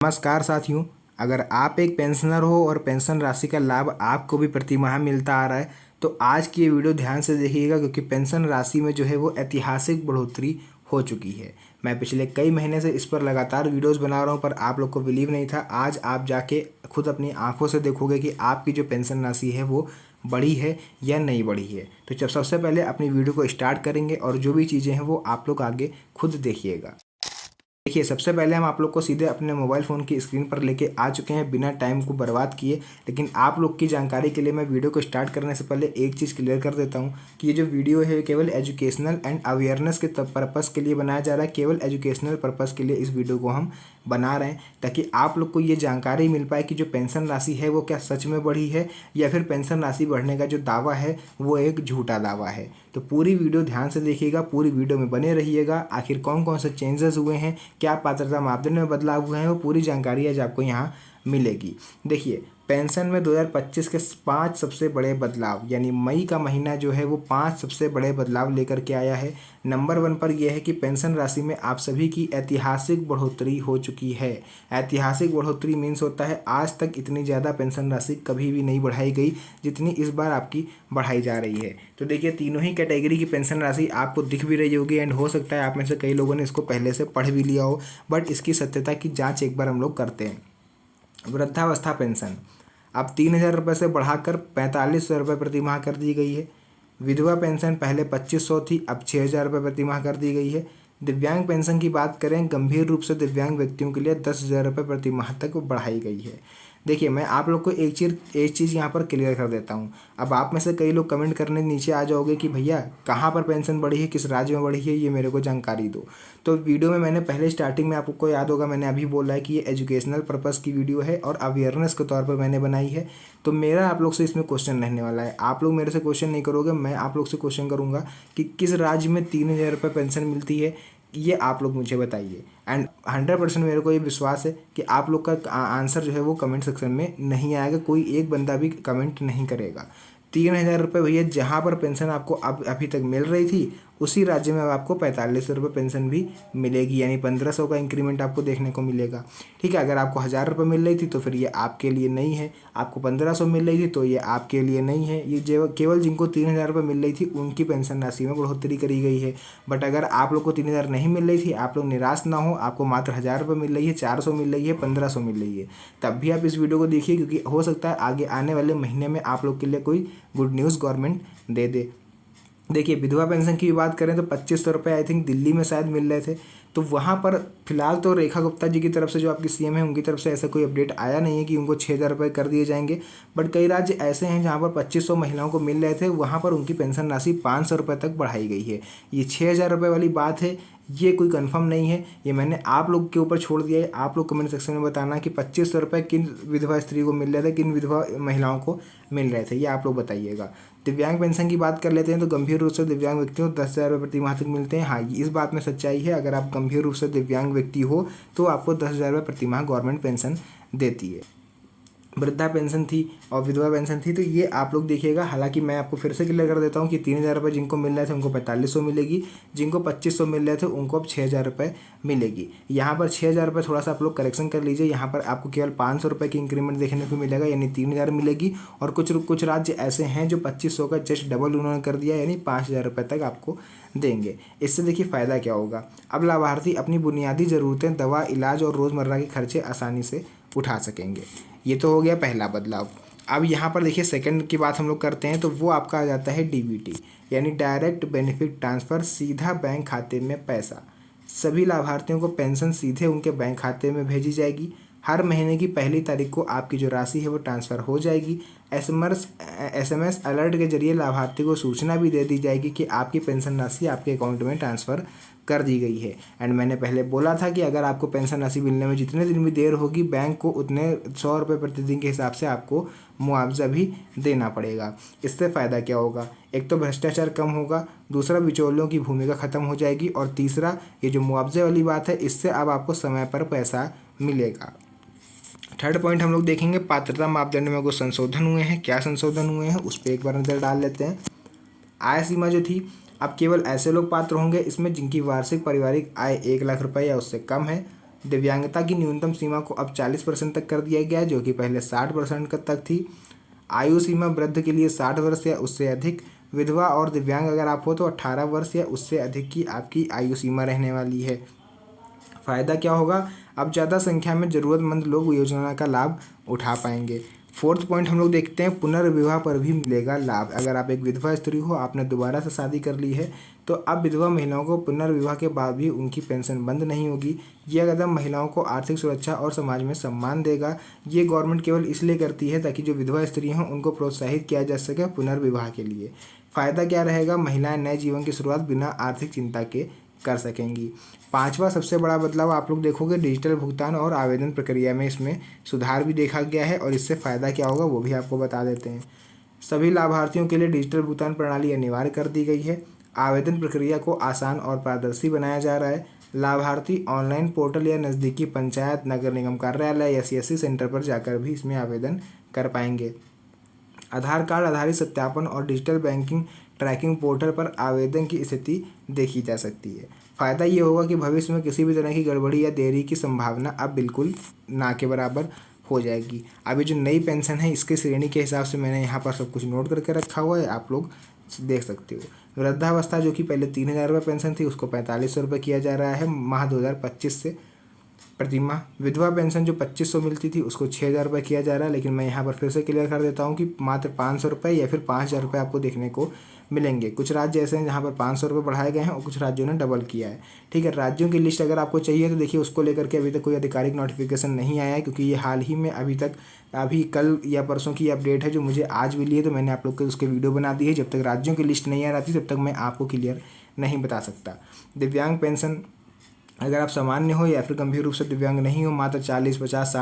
नमस्कार साथियों। अगर आप एक पेंशनर हो और पेंशन राशि का लाभ आपको भी प्रति माह मिलता आ रहा है तो आज की ये वीडियो ध्यान से देखिएगा, क्योंकि पेंशन राशि में जो है वो ऐतिहासिक बढ़ोतरी हो चुकी है। मैं पिछले कई महीने से इस पर लगातार वीडियोस बना रहा हूँ, पर आप लोग को बिलीव नहीं था। आज आप जाके खुद अपनी आंखों से देखोगे कि आपकी जो पेंशन राशि है वो बढ़ी है या नहीं बढ़ी है। तो जब सबसे पहले अपनी वीडियो को स्टार्ट करेंगे और जो भी चीज़ें हैं वो आप लोग आगे खुद देखिएगा। देखिए, सबसे पहले हम आप लोग को सीधे अपने मोबाइल फ़ोन की स्क्रीन पर लेके आ चुके हैं बिना टाइम को बर्बाद किए। लेकिन आप लोग की जानकारी के लिए मैं वीडियो को स्टार्ट करने से पहले एक चीज़ क्लियर कर देता हूँ कि ये जो वीडियो है केवल एजुकेशनल एंड अवेयरनेस के पर्पज़ के लिए बनाया जा रहा है। केवल एजुकेशनल पर्पज़ के लिए इस वीडियो को हम बना रहे हैं, ताकि आप लोग को ये जानकारी मिल पाए कि जो पेंशन राशि है वो क्या सच में बढ़ी है या फिर पेंशन राशि बढ़ने का जो दावा है वो एक झूठा दावा है। तो पूरी वीडियो ध्यान से देखिएगा, पूरी वीडियो में बने रहिएगा। आखिर कौन कौन से चेंजेस हुए हैं, क्या पात्रता मापदंड में बदलाव हुए हैं, वो पूरी जानकारी आज आपको यहाँ मिलेगी। देखिए, पेंशन में 2025 के 5 सबसे बड़े बदलाव, यानी मई का महीना जो है वो 5 सबसे बड़े बदलाव लेकर के आया है। नंबर 1 पर यह है कि पेंशन राशि में आप सभी की ऐतिहासिक बढ़ोतरी हो चुकी है। ऐतिहासिक बढ़ोतरी मीन्स होता है आज तक इतनी ज़्यादा पेंशन राशि कभी भी नहीं बढ़ाई गई जितनी इस बार आपकी बढ़ाई जा रही है। तो देखिए, तीनों ही कैटेगरी की पेंशन राशि आपको दिख भी रही होगी एंड हो सकता है आप में से कई लोगों ने इसको पहले से पढ़ भी लिया हो, बट इसकी सत्यता की जाँच एक बार हम लोग करते हैं। वृद्धावस्था पेंशन अब 3,000 रुपये से बढ़ाकर 4,500 रुपये प्रति माह कर दी गई है। विधवा पेंशन पहले 2,500 थी, अब 6,000 रुपये प्रति माह कर दी गई है। दिव्यांग पेंशन की बात करें, गंभीर रूप से दिव्यांग व्यक्तियों के लिए 10,000 रुपये प्रति माह तक बढ़ाई गई है। देखिए, मैं आप लोग को एक चीज़ यहाँ पर क्लियर कर देता हूँ। अब आप में से कई लोग कमेंट करने नीचे आ जाओगे कि भैया कहाँ पर पेंशन बढ़ी है, किस राज्य में बढ़ी है, ये मेरे को जानकारी दो। तो वीडियो में मैंने पहले स्टार्टिंग में आपको याद होगा, मैंने अभी बोला है कि ये एजुकेशनल पर्पज़ की वीडियो है और अवेयरनेस के तौर पर मैंने बनाई है। तो मेरा आप लोग से इसमें क्वेश्चन रहने वाला है। आप लोग मेरे से क्वेश्चन नहीं करोगे, मैं आप लोग से क्वेश्चन करूँगा कि किस राज्य में 3,000 रुपये पेंशन मिलती है, ये आप लोग मुझे बताइए। एंड 100% मेरे को ये विश्वास है कि आप लोग का आंसर जो है वो कमेंट सेक्शन में नहीं आएगा, कोई एक बंदा भी कमेंट नहीं करेगा। 3,000 रुपये भैया जहाँ पर पेंशन आपको अब अभी तक मिल रही थी उसी राज्य में अब आपको 4,500 रुपये पेंशन भी मिलेगी, यानी 1,500 का इंक्रीमेंट आपको देखने को मिलेगा। ठीक है, अगर आपको 1,000 रुपये मिल रही थी तो फिर ये आपके लिए नहीं है, आपको 1,500 मिल रही थी तो ये आपके लिए नहीं है। ये जो केवल जिनको 3,000 रुपये मिल रही थी उनकी पेंशन राशि में बढ़ोतरी करी गई है। बट अगर आप लोग को 3,000 नहीं मिल रही थी, आप लोग निराश ना हो, आपको मात्र 1,000 रुपये मिल रही है, 400 मिल रही है, 1,500 मिल रही है, तब भी आप इस वीडियो को देखिए, क्योंकि हो सकता है आगे आने वाले महीने में आप लोग के लिए कोई गुड न्यूज़ गवर्नमेंट दे दे। देखिए, विधवा पेंशन की बात करें तो 2,500 रुपये आई थिंक दिल्ली में शायद मिल रहे थे। तो वहाँ पर फिलहाल तो रेखा गुप्ता जी की तरफ से, जो आपकी सीएम है, उनकी तरफ से ऐसा कोई अपडेट आया नहीं है कि उनको 6,000 रुपये कर दिए जाएंगे। बट कई राज्य ऐसे हैं जहाँ पर 2,500 महिलाओं को मिल रहे थे, वहाँ पर उनकी पेंशन राशि 500 रुपये तक बढ़ाई गई है। ये 6,000 रुपये वाली बात है, ये कोई कंफर्म नहीं है, ये मैंने आप लोग के ऊपर छोड़ दिया है। आप लोग कमेंट सेक्शन में बताना कि 2,500 रुपये किन विधवा स्त्री को मिल रहे थे, किन विधवा महिलाओं को मिल रहे थे, ये आप लोग बताइएगा। दिव्यांग पेंशन की बात कर लेते हैं तो गंभीर रूप से दिव्यांग व्यक्तियों को 10,000 रुपये प्रति माह तक मिलते हैं। हाँ, इस बात में सच्चाई है, अगर आप गंभीर रूप से दिव्यांग व्यक्ति हो तो आपको 10,000 रुपये प्रति माह गवर्नमेंट पेंशन देती है। वृद्धा पेंशन थी और विधवा पेंशन थी, तो ये आप लोग देखिएगा। हालांकि मैं आपको फिर से क्लियर कर देता हूँ कि 3,000 रुपये जिनको मिल रहे थे उनको 4,500 मिलेगी, जिनको 2,500 मिल रहे थे उनको अब 6,000 रुपये मिलेगी। यहाँ पर 6,000 रुपये थोड़ा सा आप लोग करेक्शन कर लीजिए, यहाँ पर आपको केवल 500 रुपये की इंक्रीमेंट देखने को मिलेगा, यानी 3,000 मिलेगी। और कुछ राज्य ऐसे हैं जो 2,500 का जस्ट डबल उन्होंने कर दिया, यानी 5,000 रुपये तक आपको देंगे। इससे देखिए फ़ायदा क्या होगा। अब लाभार्थी अपनी बुनियादी ज़रूरतें, दवा, इलाज और रोज़मर्रा के खर्चे आसानी से उठा सकेंगे। ये तो हो गया पहला बदलाव। अब यहाँ पर देखिए सेकंड की बात हम लोग करते हैं तो वो आपका आ जाता है डीबीटी, यानी डायरेक्ट बेनिफिट ट्रांसफ़र, सीधा बैंक खाते में पैसा। सभी लाभार्थियों को पेंशन सीधे उनके बैंक खाते में भेजी जाएगी। हर महीने की पहली तारीख को आपकी जो राशि है वो ट्रांसफ़र हो जाएगी। एसएमएस अलर्ट के जरिए लाभार्थी को सूचना भी दे दी जाएगी कि आपकी पेंशन राशि आपके अकाउंट में ट्रांसफ़र कर दी गई है। एंड मैंने पहले बोला था कि अगर आपको पेंशन राशि मिलने में जितने दिन भी देर होगी, बैंक को उतने 100 रुपये प्रतिदिन के हिसाब से आपको मुआवजा भी देना पड़ेगा। इससे फ़ायदा क्या होगा, एक तो भ्रष्टाचार कम होगा, दूसरा बिचौलियों की भूमिका ख़त्म हो जाएगी, और तीसरा ये जो मुआवजे वाली बात है, इससे अब आपको समय पर पैसा मिलेगा। थर्ड पॉइंट हम लोग देखेंगे, पात्रता मापदंड में कुछ संशोधन हुए हैं। क्या संशोधन हुए हैं उस पर एक बार नज़र डाल लेते हैं। आय सीमा जो थी, अब केवल ऐसे लोग पात्र होंगे इसमें जिनकी वार्षिक पारिवारिक आय 1 लाख रुपए या उससे कम है। दिव्यांगता की न्यूनतम सीमा को अब 40% तक कर दिया गया है, जो कि पहले 60% तक थी। आयु सीमा वृद्ध के लिए 60 वर्ष या उससे अधिक, विधवा और दिव्यांग अगर आप हो तो 18 वर्ष या उससे अधिक की आपकी आयु सीमा रहने वाली है। फ़ायदा क्या होगा? अब ज़्यादा संख्या में ज़रूरतमंद लोग योजना का लाभ उठा पाएंगे। फोर्थ पॉइंट हम लोग देखते हैं, पुनर्विवाह पर भी मिलेगा लाभ। अगर आप एक विधवा स्त्री हो, आपने दोबारा से शादी कर ली है, तो अब विधवा महिलाओं को पुनर्विवाह के बाद भी उनकी पेंशन बंद नहीं होगी। यह कदम महिलाओं को आर्थिक सुरक्षा और समाज में सम्मान देगा। ये गवर्नमेंट केवल इसलिए करती है ताकि जो विधवा स्त्री हों उनको प्रोत्साहित किया जा सके पुनर्विवाह के लिए। फ़ायदा क्या रहेगा? महिलाएं नए जीवन की शुरुआत बिना आर्थिक चिंता के कर सकेंगी। पांचवा सबसे बड़ा बदलाव आप लोग देखोगे, डिजिटल भुगतान और आवेदन प्रक्रिया में इसमें सुधार भी देखा गया है, और इससे फ़ायदा क्या होगा वो भी आपको बता देते हैं। सभी लाभार्थियों के लिए डिजिटल भुगतान प्रणाली अनिवार्य कर दी गई है। आवेदन प्रक्रिया को आसान और पारदर्शी बनाया जा रहा है। लाभार्थी ऑनलाइन पोर्टल या नज़दीकी पंचायत, नगर निगम कार्यालय या CSC सेंटर पर जाकर भी इसमें आवेदन कर पाएंगे। आधार कार्ड आधारित सत्यापन और डिजिटल बैंकिंग ट्रैकिंग पोर्टल पर आवेदन की स्थिति देखी जा सकती है। फ़ायदा ये होगा कि भविष्य में किसी भी तरह की गड़बड़ी या देरी की संभावना अब बिल्कुल ना के बराबर हो जाएगी। अभी जो नई पेंशन है इसके श्रेणी के हिसाब से मैंने यहाँ पर सब कुछ नोट करके रखा हुआ है, आप लोग देख सकते हो। वृद्धावस्था जो कि पहले 3,000 रुपये पेंशन थी, उसको 4500 रुपये किया जा रहा है माह 2025 से प्रति माह। विधवा पेंशन जो 2500 मिलती थी उसको 6,000 रुपये किया जा रहा है, लेकिन मैं यहाँ पर फिर से क्लियर कर देता हूँ कि मात्र 500 रुपये या फिर 5,000 रुपये आपको देखने को मिलेंगे। कुछ राज्य ऐसे हैं जहाँ पर 500 रुपये बढ़ाए गए हैं और कुछ राज्यों ने डबल किया है। ठीक है, राज्यों की लिस्ट अगर आपको चाहिए तो देखिए, उसको लेकर के अभी तक कोई आधिकारिक नोटिफिकेशन नहीं आया है, क्योंकि ये हाल ही में अभी कल या परसों की अपडेट है जो मुझे आज मिली है, तो मैंने आप लोग को उसके वीडियो बना दी है। जब तक राज्यों की लिस्ट नहीं आ रही तब तक मैं आपको क्लियर नहीं बता सकता। दिव्यांग पेंशन अगर आप सामान्य हो या फिर गंभीर रूप से दिव्यांग नहीं हो, मात्र 40, 50,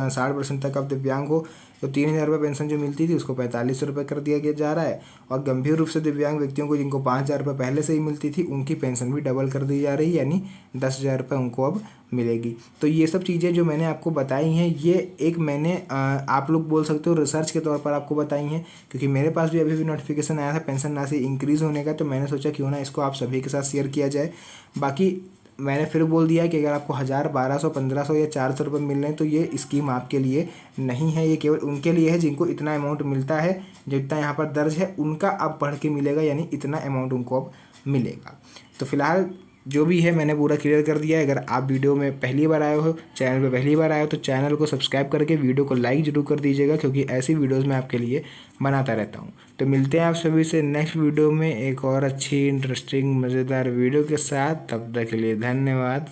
60% तक आप दिव्यांग हो, तो 3,000 रुपये पेंशन जो मिलती थी उसको 4500 रुपये कर दिया जा रहा है। और गंभीर रूप से दिव्यांग व्यक्तियों को जिनको 5,000 रुपये पहले से ही मिलती थी, उनकी पेंशन भी डबल कर दी जा रही है, यानी 10,000 रुपये उनको अब मिलेगी। तो ये सब चीज़ें जो मैंने आपको बताई हैं, ये एक मैंने आप लोग बोल सकते हो रिसर्च के तौर पर आपको बताई हैं, क्योंकि मेरे पास भी अभी नोटिफिकेशन आया था पेंशन राशि इंक्रीज़ होने का, तो मैंने सोचा क्यों ना इसको आप सभी के साथ शेयर किया जाए। बाकी मैंने फिर बोल दिया कि अगर आपको 1,000, 1,200, 1,500 या 400 रुपये मिल रहे हैं तो ये स्कीम आपके लिए नहीं है। ये केवल उनके लिए है जिनको इतना अमाउंट मिलता है, जितना यहाँ पर दर्ज है उनका अब बढ़ के मिलेगा, यानी इतना अमाउंट उनको अब मिलेगा। तो फिलहाल जो भी है मैंने पूरा क्लियर कर दिया है। अगर आप वीडियो में पहली बार आए हो, चैनल पे पहली बार आए हो, तो चैनल को सब्सक्राइब करके वीडियो को लाइक जरूर कर दीजिएगा, क्योंकि ऐसी वीडियोस मैं आपके लिए बनाता रहता हूँ। तो मिलते हैं आप सभी से नेक्स्ट वीडियो में एक और अच्छी इंटरेस्टिंग मज़ेदार वीडियो के साथ। तब तक के लिए धन्यवाद।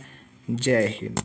जय हिंद।